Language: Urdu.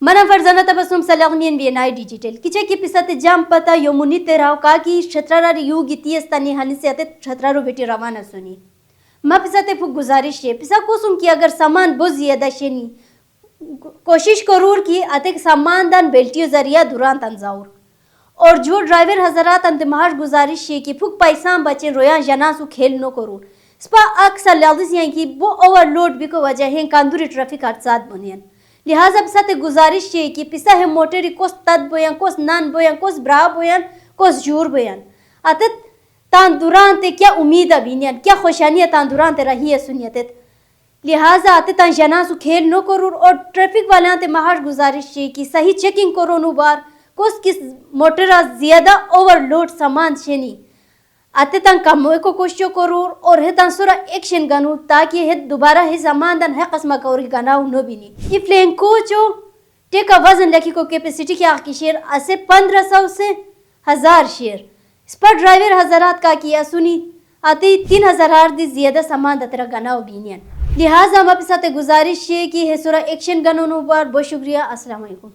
منا فرزانہ تبسم سلاغنین بی نائی ڈیجیٹل کچے کی پسات جام پتا یومونی تیراو کا کی شترارا ریو گیتی استانی ہانی سے آتے شترارو بیٹی روانہ سنی ما پساتے پھوک گزارش ہے پسا کوسم کی اگر سامان بہت زیادہ شنی کوشش کرور کی آتے سامان دان بیلٹیو ذریعہ دوران تنزاور اور جو ڈرائیور حضرات انتماش گزارش ہے کہ پھوک پیسان بچے رویاں جناسو کھیل نو کرور سپا اکثر لازیس ہیں کہ وہ اوور لوڈ بھی کو وجہ ہیں کاندوری ٹریفک حادثات بنین لہٰذا پساتے گزارش ہے کہ پسا ہے موٹری کوس تد بویاں کوس نان بویاں کوس برا بویاں کوس جور بویاں آتے تان دوران تے کیا امید بینیان کیا خوشانیہ تان دوران تے رہی ہے سنیتت لہٰذا آتے تان جناسو کھیل نو کرور اور ٹریفک والیاں تے مہاش گزارش ہے کہ صحیح چیکنگ کرو نو بار کوس کس موٹرہ زیادہ اوور لوڈ سامان شنی آتے تان کموے کو کوششو کرور اور ہے تان سورا ایکشن گنو تاکہ ہے دوبارہ ہے زمان دان ہے قسمہ کوری گناو نو بینی یہ فلین کوچو ٹیکا وزن لکھی کو کیپیسٹی کی آخی شیر اسے 1500 سے 1000 شیر اس پر ڈرائیور حضرات کا کیا سنی آتے 3000 دی زیادہ سامان دترہ گناو بینیان لہٰذا ہم اپنے ساتھ گزارش ہے کہ ہے سورا ایکشن گنو نو بار بہت شکریہ السلام علیکم